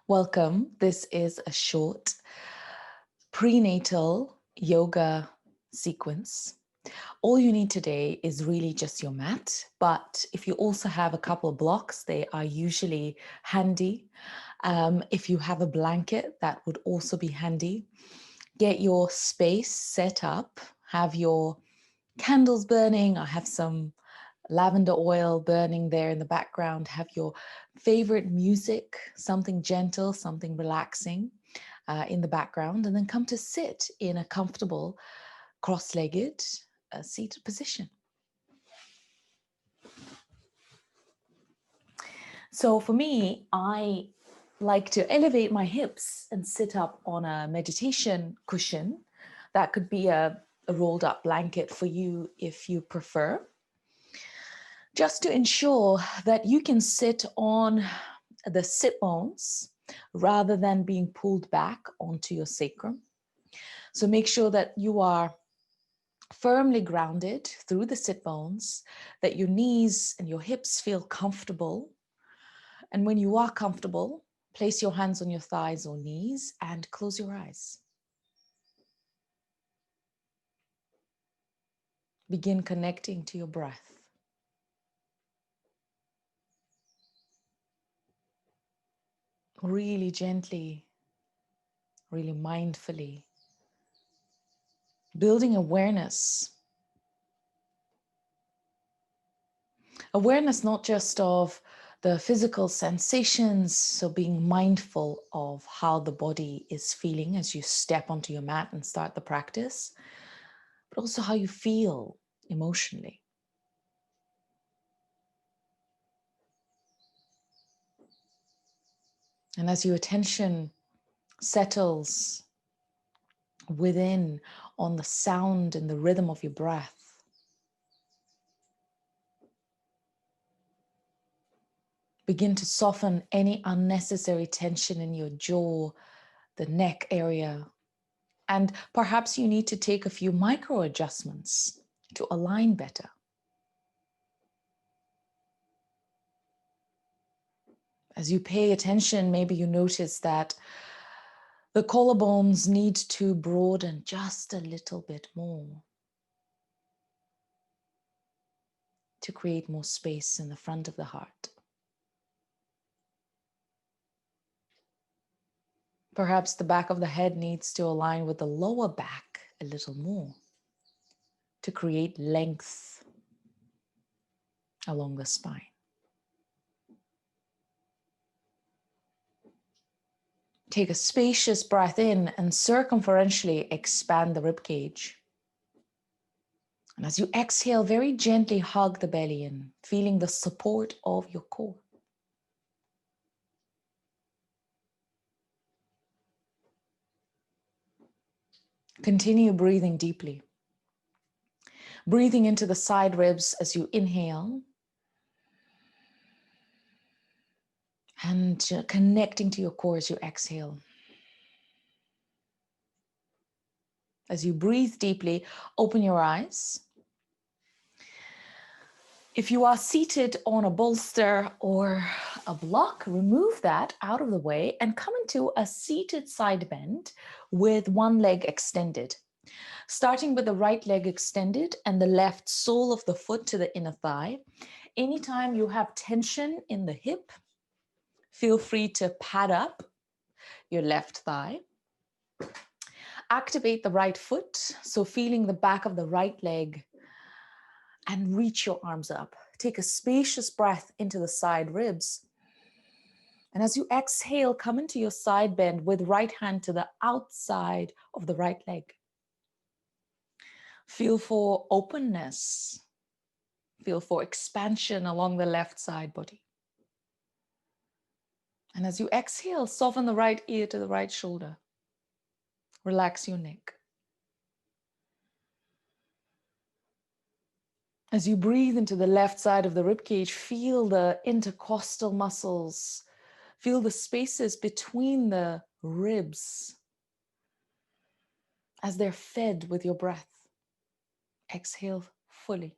Welcome. This is a short prenatal yoga sequence. All you need today is really just your mat, but if you also have a couple of blocks, they are usually handy. If you have a blanket, that would also be handy. Get your space set up, have your candles burning. I have some lavender oil burning there in the background. Have your favorite music, something gentle, something relaxing in the background, and then come to sit in a comfortable cross-legged seated position. So for me, I like to elevate my hips and sit up on a meditation cushion. That could be a rolled up blanket for you if you prefer. Just to ensure that you can sit on the sit bones rather than being pulled back onto your sacrum. So make sure that you are firmly grounded through the sit bones, that your knees and your hips feel comfortable. And when you are comfortable, place your hands on your thighs or knees and close your eyes. Begin connecting to your breath. Really gently, really mindfully, building awareness. Awareness not just of the physical sensations, so being mindful of how the body is feeling as you step onto your mat and start the practice, but also how you feel emotionally. And as your attention settles within on the sound and the rhythm of your breath, begin to soften any unnecessary tension in your jaw, the neck area. And perhaps you need to take a few micro adjustments to align better. As you pay attention, maybe you notice that the collarbones need to broaden just a little bit more to create more space in the front of the heart. Perhaps the back of the head needs to align with the lower back a little more to create length along the spine. Take a spacious breath in and circumferentially expand the rib cage. And as you exhale, very gently hug the belly in, feeling the support of your core. Continue breathing deeply. Breathing into the side ribs as you inhale. And connecting to your core as you exhale. As you breathe deeply, open your eyes. If you are seated on a bolster or a block, remove that out of the way and come into a seated side bend with one leg extended. Starting with the right leg extended and the left sole of the foot to the inner thigh. Anytime you have tension in the hip, feel free to pad up your left thigh. Activate the right foot, so feeling the back of the right leg, and reach your arms up. Take a spacious breath into the side ribs. And as you exhale, come into your side bend with right hand to the outside of the right leg. Feel for openness. Feel for expansion along the left side body. And as you exhale, soften the right ear to the right shoulder. Relax your neck. As you breathe into the left side of the ribcage, feel the intercostal muscles. Feel the spaces between the ribs as they're fed with your breath. Exhale fully.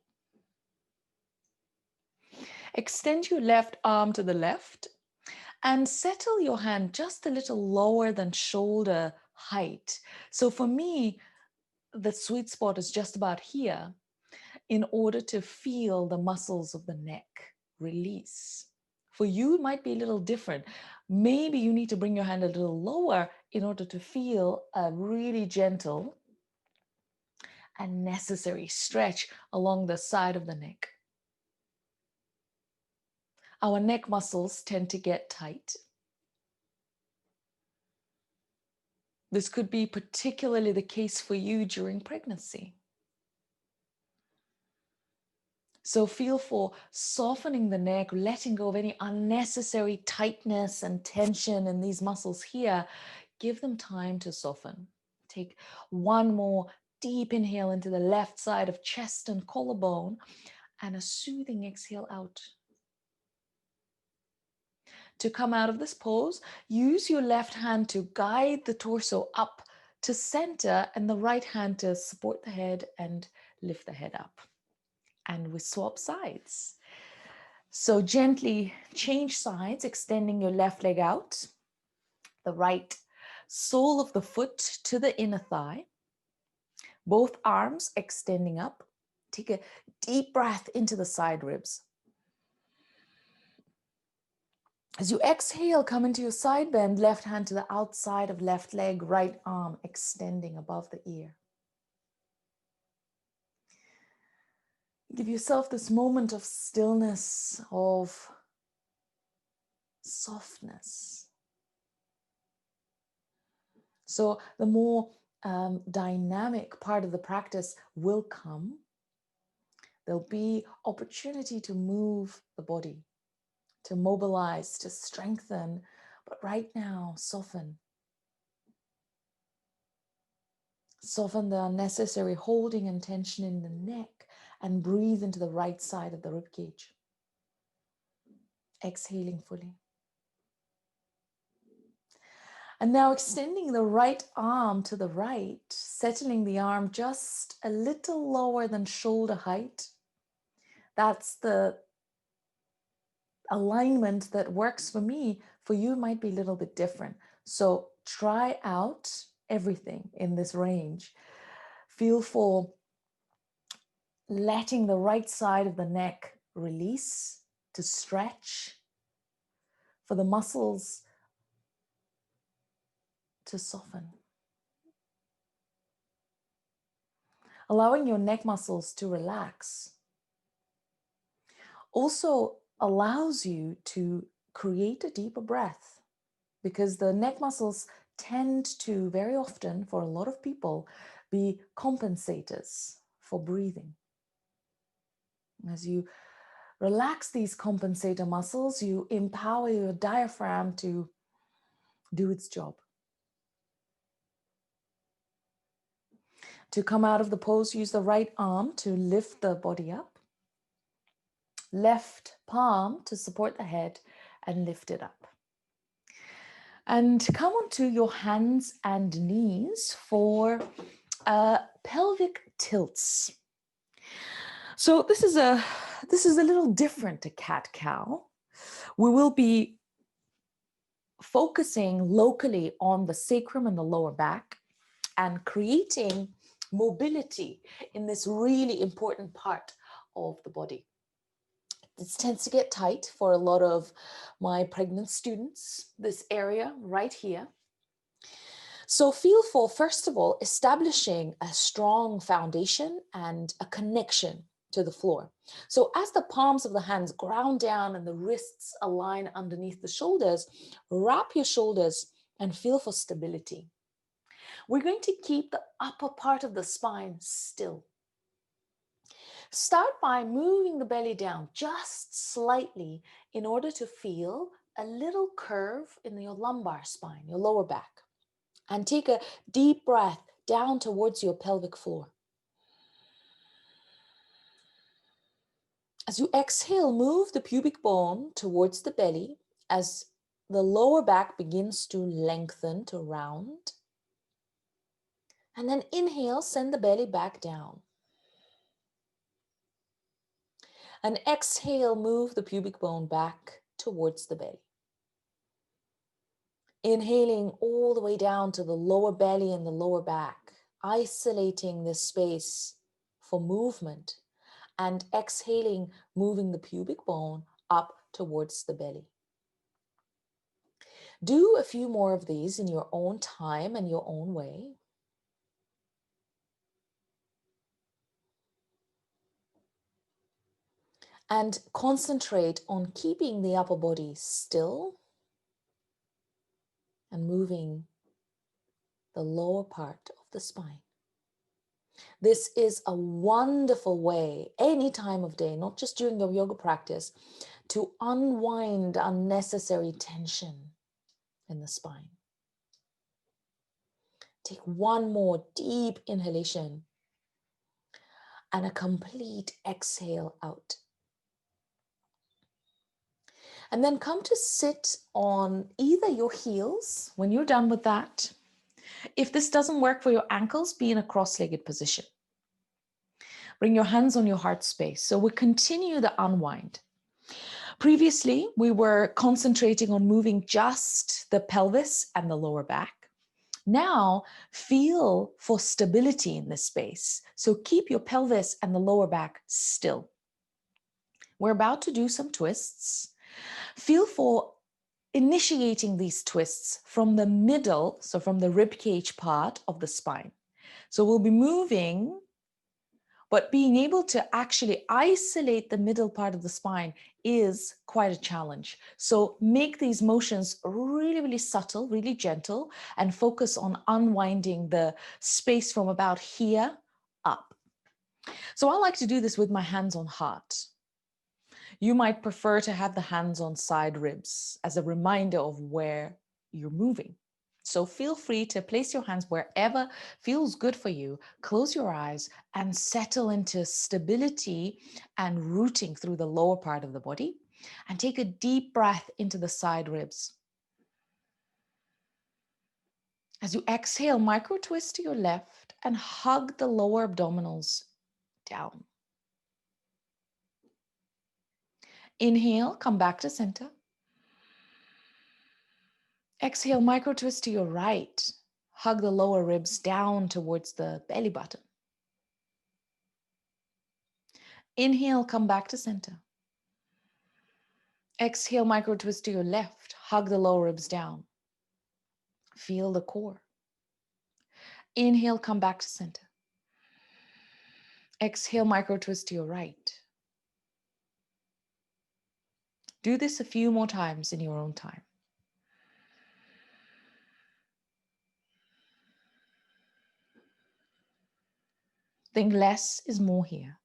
Extend your left arm to the left And settle your hand just a little lower than shoulder height. So for me, the sweet spot is just about here in order to feel the muscles of the neck release. For you, it might be a little different. Maybe you need to bring your hand a little lower in order to feel a really gentle and necessary stretch along the side of the neck. Our neck muscles tend to get tight. This could be particularly the case for you during pregnancy. So feel for softening the neck, letting go of any unnecessary tightness and tension in these muscles here. Give them time to soften. Take one more deep inhale into the left side of chest and collarbone and a soothing exhale out. To come out of this pose, use your left hand to guide the torso up to center and the right hand to support the head and lift the head up. And we swap sides. So gently change sides, extending your left leg out, the right sole of the foot to the inner thigh, both arms extending up. Take a deep breath into the side ribs. As you exhale, come into your side bend, left hand to the outside of left leg, right arm extending above the ear. Give yourself this moment of stillness, of softness. So the more dynamic part of the practice will come. There'll be opportunity to move the body, to mobilize, to strengthen, but right now, soften. Soften the unnecessary holding and tension in the neck and breathe into the right side of the rib cage. Exhaling fully. And now extending the right arm to the right, settling the arm just a little lower than shoulder height. That's the alignment that works for me. For you, it might be a little bit different. So try out everything in this range. Feel for letting the right side of the neck release to stretch, for the muscles to soften. Allowing your neck muscles to relax also allows you to create a deeper breath, because the neck muscles tend to very often, for a lot of people, be compensators for breathing. As you relax these compensator muscles, you empower your diaphragm to do its job. To come out of the pose, use the right arm to lift the body up. Left palm to support the head and lift it up. And come onto your hands and knees for pelvic tilts. So this is a little different to cat-cow. We will be focusing locally on the sacrum and the lower back and creating mobility in this really important part of the body. This tends to get tight for a lot of my pregnant students, this area right here. So feel for, first of all, establishing a strong foundation and a connection to the floor. So as the palms of the hands ground down and the wrists align underneath the shoulders, wrap your shoulders and feel for stability. We're going to keep the upper part of the spine still. Start by moving the belly down just slightly in order to feel a little curve in your lumbar spine, your lower back. And take a deep breath down towards your pelvic floor. As you exhale, move the pubic bone towards the belly as the lower back begins to lengthen, to round. And then inhale, send the belly back down. And exhale, move the pubic bone back towards the belly. Inhaling all the way down to the lower belly and the lower back, isolating this space for movement, and exhaling, moving the pubic bone up towards the belly. Do a few more of these in your own time and your own way. And concentrate on keeping the upper body still and moving the lower part of the spine. This is a wonderful way, any time of day, not just during your yoga practice, to unwind unnecessary tension in the spine. Take one more deep inhalation and a complete exhale out. And then come to sit on either your heels when you're done with that. If this doesn't work for your ankles, be in a cross-legged position. Bring your hands on your heart space. So we'll continue the unwind. Previously, we were concentrating on moving just the pelvis and the lower back. Now, feel for stability in this space. So keep your pelvis and the lower back still. We're about to do some twists. Feel for initiating these twists from the middle, so from the rib cage part of the spine. So we'll be moving, but being able to actually isolate the middle part of the spine is quite a challenge. So make these motions really, really subtle, really gentle, and focus on unwinding the space from about here up. So I like to do this with my hands on heart. You might prefer to have the hands on side ribs as a reminder of where you're moving. So feel free to place your hands wherever feels good for you. Close your eyes and settle into stability and rooting through the lower part of the body. And take a deep breath into the side ribs. As you exhale, micro twist to your left and hug the lower abdominals down. Inhale, come back to center. Exhale, micro twist to your right. Hug the lower ribs down towards the belly button. Inhale, come back to center. Exhale, micro twist to your left. Hug the lower ribs down. Feel the core. Inhale, come back to center. Exhale, micro twist to your right. Do this a few more times in your own time. Think less is more here.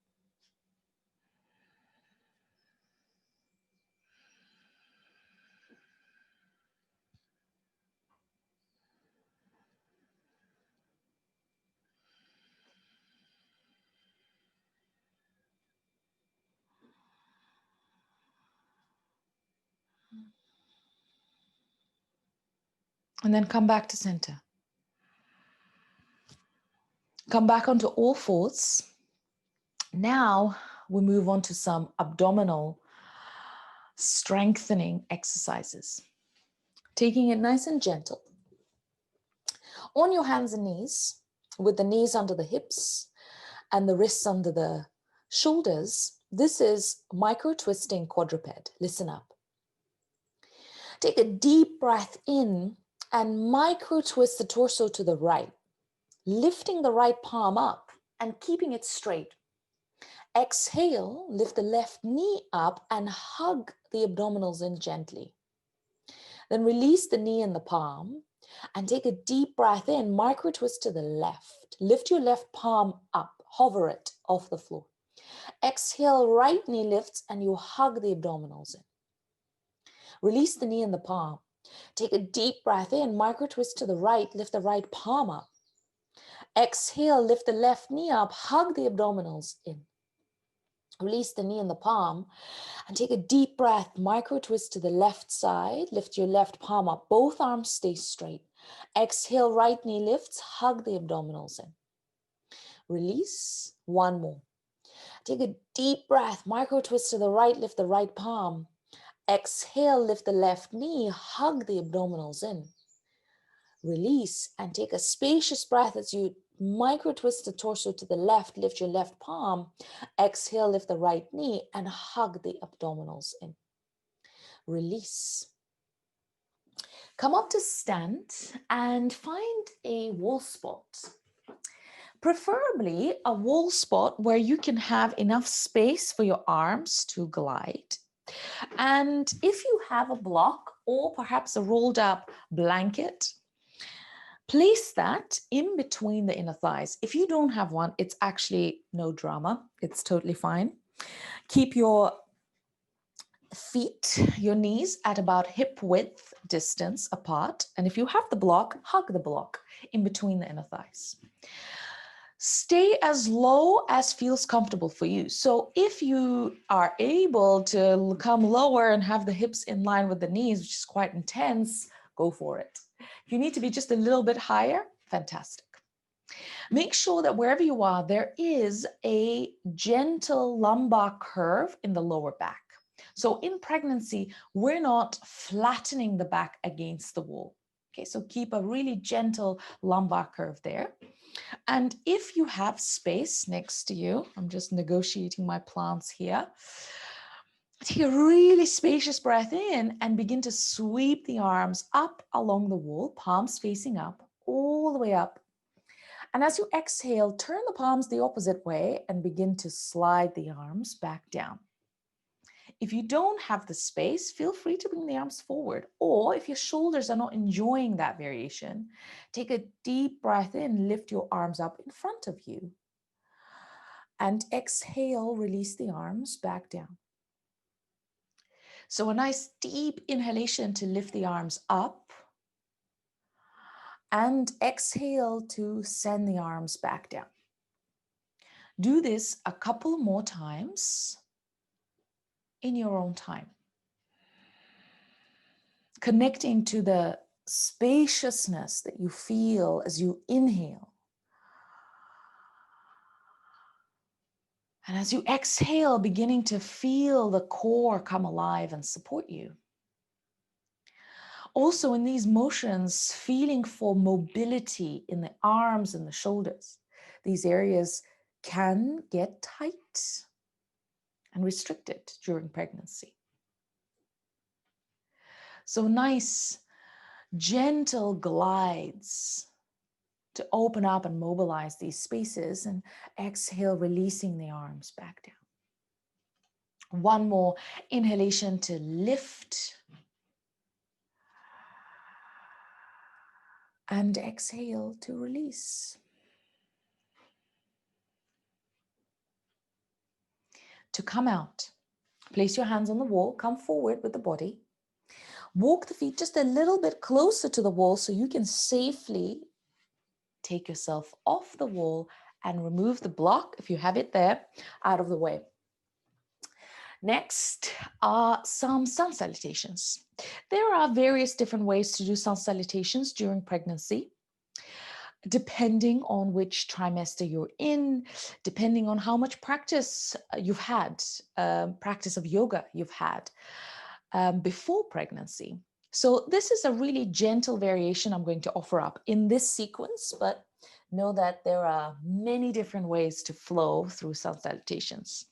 And then come back to center. Come back onto all fours. Now we move on to some abdominal strengthening exercises. Taking it nice and gentle. On your hands and knees, with the knees under the hips and the wrists under the shoulders, this is micro twisting quadruped. Listen up. Take a deep breath in and micro twist the torso to the right, lifting the right palm up and keeping it straight. Exhale, lift the left knee up and hug the abdominals in gently. Then release the knee and the palm and take a deep breath in, micro twist to the left. Lift your left palm up, hover it off the floor. Exhale, right knee lifts and you hug the abdominals in. Release the knee and the palm. Take a deep breath in, micro twist to the right, lift the right palm up. Exhale, lift the left knee up, hug the abdominals in. Release the knee and the palm and take a deep breath, micro twist to the left side, lift your left palm up, both arms stay straight. Exhale, right knee lifts, hug the abdominals in. Release, one more. Take a deep breath, micro twist to the right, lift the right palm. Exhale, lift the left knee, hug the abdominals in. Release and take a spacious breath as you micro twist the torso to the left, lift your left palm, exhale, lift the right knee and hug the abdominals in. Release. Come up to stand and find a wall spot. Preferably a wall spot where you can have enough space for your arms to glide. And if you have a block or perhaps a rolled up blanket, place that in between the inner thighs. If you don't have one, it's actually no drama. It's totally fine. Keep your feet, your knees at about hip width distance apart. And if you have the block, hug the block in between the inner thighs. Stay as low as feels comfortable for you. So if you are able to come lower and have the hips in line with the knees, which is quite intense, go for it. If you need to be just a little bit higher, fantastic. Make sure that wherever you are, there is a gentle lumbar curve in the lower back. So in pregnancy, we're not flattening the back against the wall. Okay, so keep a really gentle lumbar curve there. And if you have space next to you, I'm just negotiating my plants here. Take a really spacious breath in and begin to sweep the arms up along the wall, palms facing up, all the way up. And as you exhale, turn the palms the opposite way and begin to slide the arms back down. If you don't have the space, feel free to bring the arms forward. Or if your shoulders are not enjoying that variation, take a deep breath in, lift your arms up in front of you. And exhale, release the arms back down. So a nice deep inhalation to lift the arms up. And exhale to send the arms back down. Do this a couple more times in your own time. Connecting to the spaciousness that you feel as you inhale. And as you exhale, beginning to feel the core come alive and support you. Also in these motions, feeling for mobility in the arms and the shoulders. These areas can get tight and restricted during pregnancy. So nice, gentle glides to open up and mobilize these spaces, and exhale, releasing the arms back down. One more inhalation to lift. And exhale to release. To come out, place your hands on the wall, come forward with the body. Walk the feet just a little bit closer to the wall so you can safely take yourself off the wall and remove the block, if you have it there, out of the way. Next are some sun salutations. There are various different ways to do sun salutations during pregnancy, depending on which trimester you're in, depending on how much practice you've had, practice of yoga you've had before pregnancy. So this is a really gentle variation I'm going to offer up in this sequence, but know that there are many different ways to flow through sun salutations.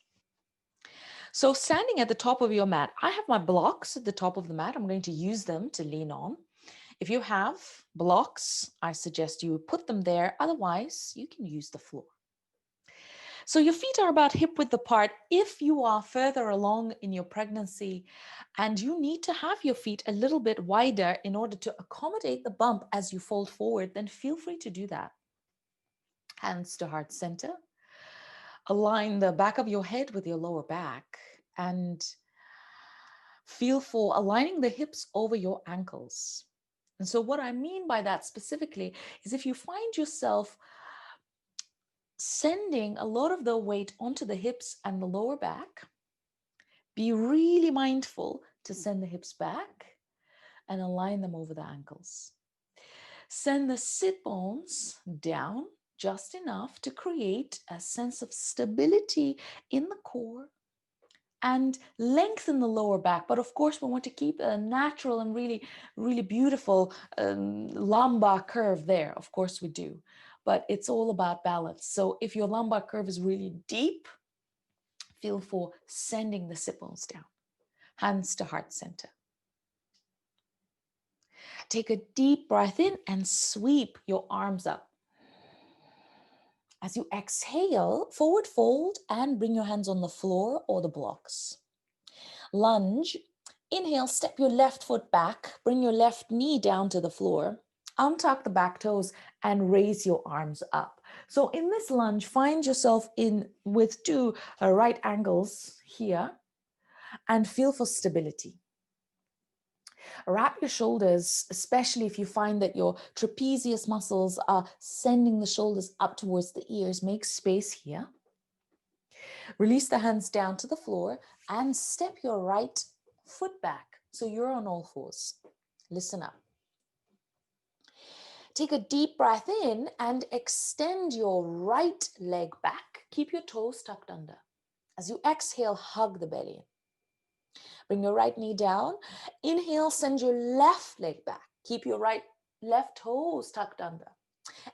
So standing at the top of your mat, I have my blocks at the top of the mat. I'm going to use them to lean on. If you have blocks, I suggest you put them there. Otherwise, you can use the floor. So your feet are about hip width apart. If you are further along in your pregnancy and you need to have your feet a little bit wider in order to accommodate the bump as you fold forward, then feel free to do that. Hands to heart center. Align the back of your head with your lower back and feel for aligning the hips over your ankles. And so what I mean by that specifically is if you find yourself sending a lot of the weight onto the hips and the lower back, be really mindful to send the hips back and align them over the ankles. Send the sit bones down just enough to create a sense of stability in the core and lengthen the lower back. But of course, we want to keep a natural and really, really beautiful lumbar curve there. Of course we do, but it's all about balance. So if your lumbar curve is really deep, feel for sending the sit bones down, hands to heart center. Take a deep breath in and sweep your arms up. As you exhale, forward fold and bring your hands on the floor or the blocks. Lunge. Inhale, step your left foot back, bring your left knee down to the floor, untuck the back toes and raise your arms up. So in this lunge, find yourself in with two right angles here and feel for stability. Wrap your shoulders, especially if you find that your trapezius muscles are sending the shoulders up towards the ears. Make space here. Release the hands down to the floor and step your right foot back. So you're on all fours. Listen up. Take a deep breath in and extend your right leg back. Keep your toes tucked under. As you exhale, hug the belly in. Bring your right knee down. Inhale, send your left leg back. Keep your left toes tucked under.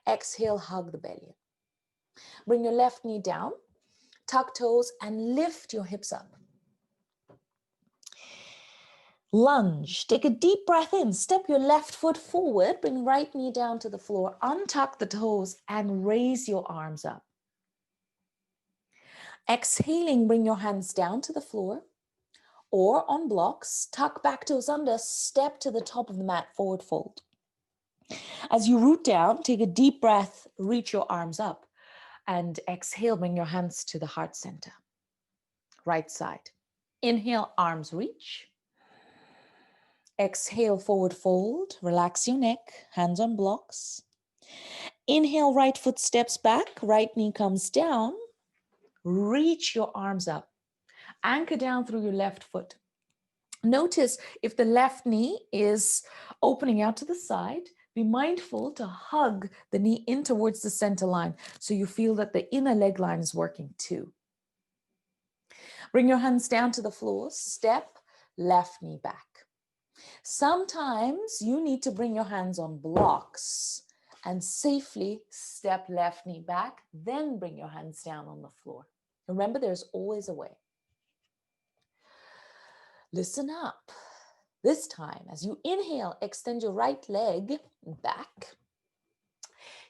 Exhale, hug the belly. Bring your left knee down, tuck toes, and lift your hips up. Lunge. Take a deep breath in. Step your left foot forward. Bring right knee down to the floor. Untuck the toes and raise your arms up. Exhaling, bring your hands down to the floor or on blocks. Tuck back toes under. Step to the top of the mat, forward fold. As you root down, take a deep breath, reach your arms up, and exhale, bring your hands to the heart center. Right side. Inhale, arms reach. Exhale, forward fold, relax your neck, hands on blocks. Inhale, right foot steps back, right knee comes down. Reach your arms up. Anchor down through your left foot. Notice if the left knee is opening out to the side, be mindful to hug the knee in towards the center line so you feel that the inner leg line is working too. Bring your hands down to the floor, step left knee back. Sometimes you need to bring your hands on blocks and safely step left knee back, then bring your hands down on the floor. Remember, there's always a way. Listen up. This time, as you inhale, extend your right leg back.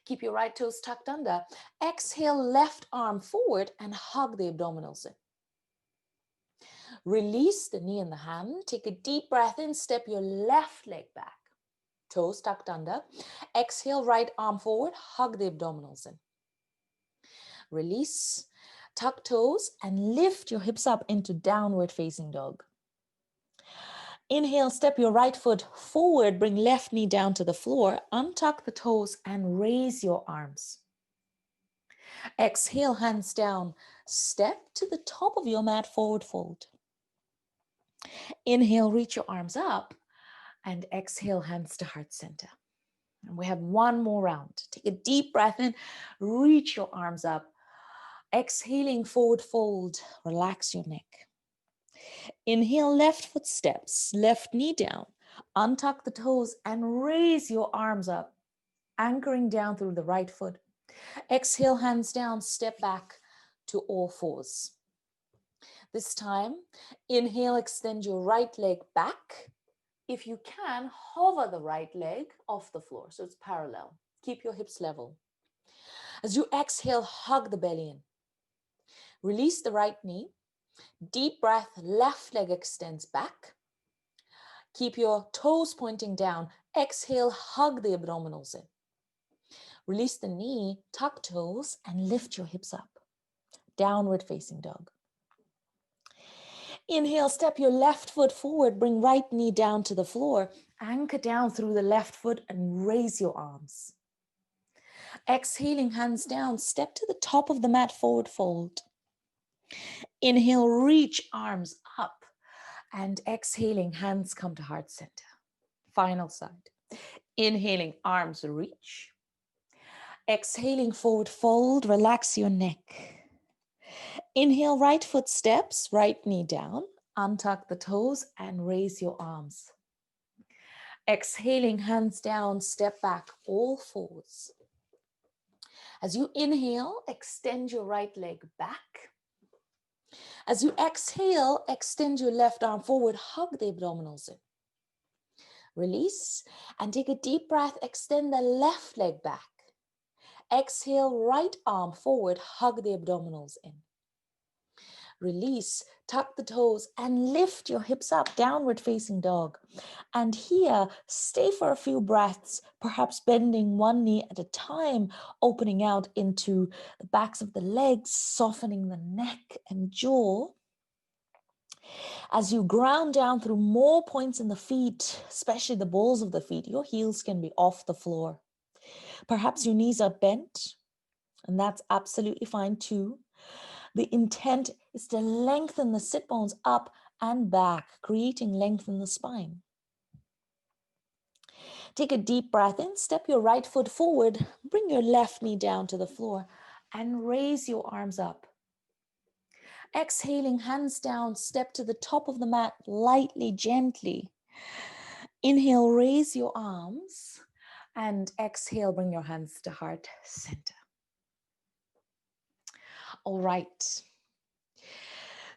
Keep your right toes tucked under. Exhale, left arm forward and hug the abdominals in. Release the knee and the hand. Take a deep breath in. Step your left leg back. Toes tucked under. Exhale, right arm forward. Hug the abdominals in. Release. Tuck toes and lift your hips up into downward facing dog. Inhale, step your right foot forward. Bring left knee down to the floor. Untuck the toes and raise your arms. Exhale, hands down. Step to the top of your mat, forward fold. Inhale, reach your arms up and exhale, hands to heart center. And we have one more round. Take a deep breath in, reach your arms up. Exhaling, forward fold, relax your neck. Inhale, left foot steps, left knee down. Untuck the toes and raise your arms up, anchoring down through the right foot. Exhale, hands down, step back to all fours. This time, inhale, extend your right leg back. If you can, hover the right leg off the floor so it's parallel. Keep your hips level. As you exhale, hug the belly in. Release the right knee. Deep breath, left leg extends back. Keep your toes pointing down. Exhale, hug the abdominals in. Release the knee, tuck toes, and lift your hips up. Downward facing dog. Inhale, step your left foot forward, bring right knee down to the floor. Anchor down through the left foot and raise your arms. Exhaling, hands down, step to the top of the mat, forward fold. Inhale, reach arms up. And exhaling, hands come to heart center. Final side. Inhaling, arms reach. Exhaling, forward fold, relax your neck. Inhale, right foot steps, right knee down. Untuck the toes and raise your arms. Exhaling, hands down, step back, all fours. As you inhale, extend your right leg back. As you exhale, extend your left arm forward, hug the abdominals in. Release and take a deep breath, extend the left leg back. Exhale, right arm forward, hug the abdominals in. Release, tuck the toes and lift your hips up, downward facing dog. And here, stay for a few breaths, perhaps bending one knee at a time, opening out into the backs of the legs, softening the neck and jaw. As you ground down through more points in the feet, especially the balls of the feet, your heels can be off the floor. Perhaps your knees are bent, and that's absolutely fine too. The intent is to lengthen the sit bones up and back, creating length in the spine. Take a deep breath in, step your right foot forward, bring your left knee down to the floor, and raise your arms up. Exhaling, hands down, step to the top of the mat, lightly, gently. Inhale, raise your arms, and exhale, bring your hands to heart center. All right.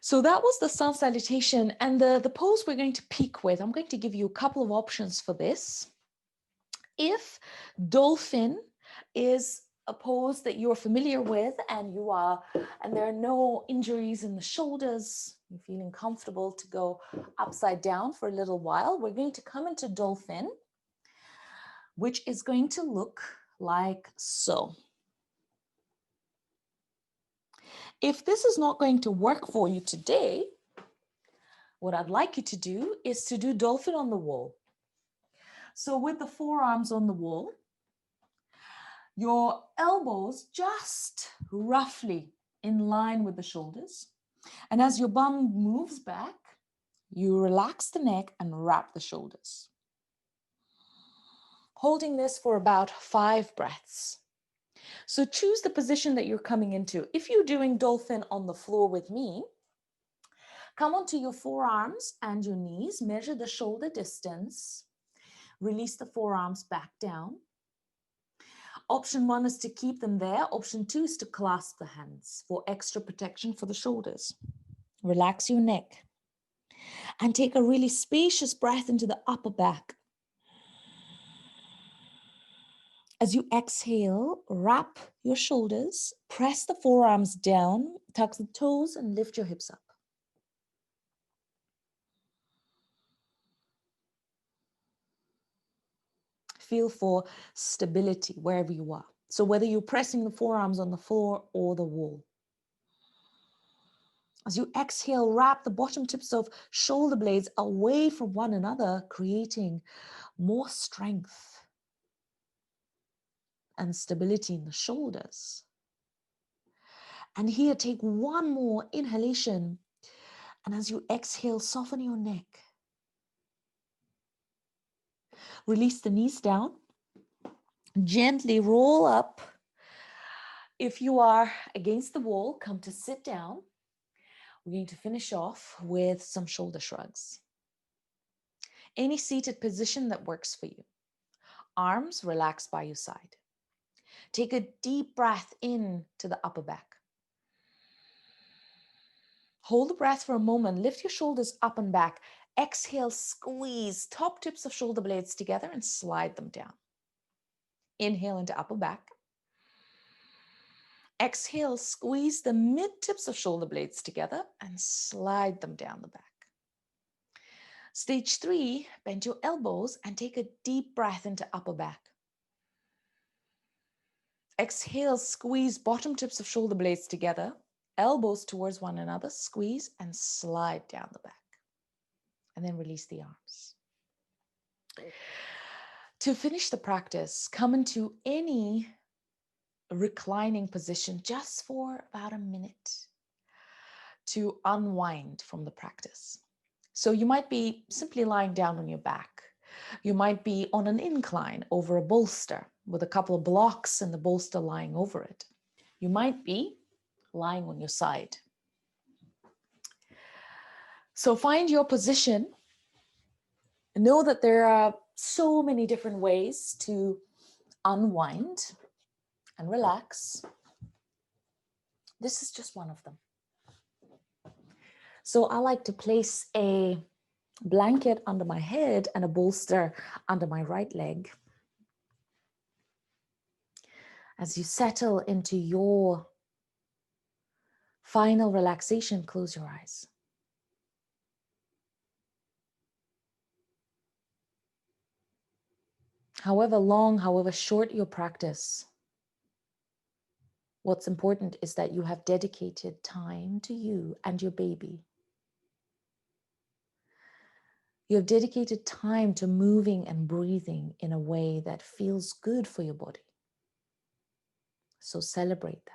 So that was the sun salutation, and the pose we're going to peak with. I'm going to give you a couple of options for this. If dolphin is a pose that you're familiar with and there are no injuries in the shoulders, you're feeling comfortable to go upside down for a little while, we're going to come into dolphin, which is going to look like so. If this is not going to work for you today, what I'd like you to do is to do dolphin on the wall. So with the forearms on the wall, your elbows just roughly in line with the shoulders. And as your bum moves back, you relax the neck and wrap the shoulders. Holding this for about 5 breaths. So choose the position that you're coming into. If you're doing dolphin on the floor with me, come onto your forearms and your knees, measure the shoulder distance, release the forearms back down. Option 1 is to keep them there. Option 2 is to clasp the hands for extra protection for the shoulders. Relax your neck and take a really spacious breath into the upper back. As you exhale, wrap your shoulders, press the forearms down, tuck the toes and lift your hips up. Feel for stability wherever you are. So whether you're pressing the forearms on the floor or the wall. As you exhale, wrap the bottom tips of shoulder blades away from one another, creating more strength and stability in the shoulders. And here, take one more inhalation. And as you exhale, soften your neck. Release the knees down. Gently roll up. If you are against the wall, come to sit down. We're going to finish off with some shoulder shrugs. Any seated position that works for you. Arms relaxed by your side. Take a deep breath in to the upper back. Hold the breath for a moment. Lift your shoulders up and back. Exhale, squeeze top tips of shoulder blades together and slide them down. Inhale into upper back. Exhale, squeeze the mid tips of shoulder blades together and slide them down the back. Stage 3, bend your elbows and take a deep breath into upper back. Exhale, squeeze bottom tips of shoulder blades together, elbows towards one another, squeeze and slide down the back. And then release the arms. To finish the practice, come into any reclining position just for about a minute to unwind from the practice. So you might be simply lying down on your back. You might be on an incline over a bolster with a couple of blocks and the bolster lying over it. You might be lying on your side. So find your position. Know that there are so many different ways to unwind and relax. This is just one of them. So I like to place a blanket under my head and a bolster under my right leg. As you settle into your final relaxation, close your eyes. However long, however short your practice, what's important is that you have dedicated time to you and your baby. You have dedicated time to moving and breathing in a way that feels good for your body. So celebrate that.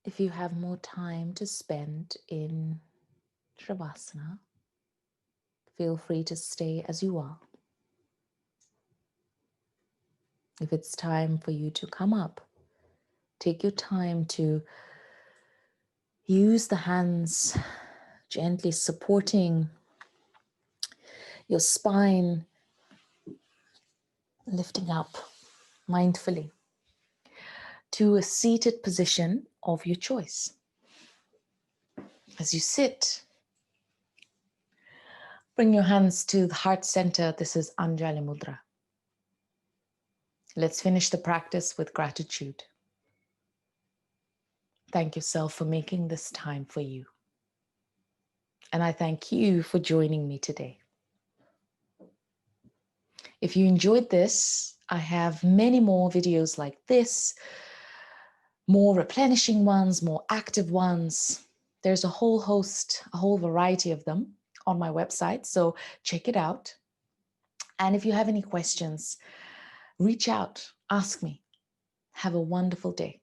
If you have more time to spend in Shavasana, feel free to stay as you are. If it's time for you to come up, take your time to use the hands gently supporting your spine, lifting up mindfully to a seated position of your choice. As you sit, bring your hands to the heart center. This is Anjali Mudra. Let's finish the practice with gratitude. Thank yourself for making this time for you. And I thank you for joining me today. If you enjoyed this, I have many more videos like this, more replenishing ones, more active ones. There's a whole host, a whole variety of them on my website, so check it out. And if you have any questions, reach out, ask me. Have a wonderful day.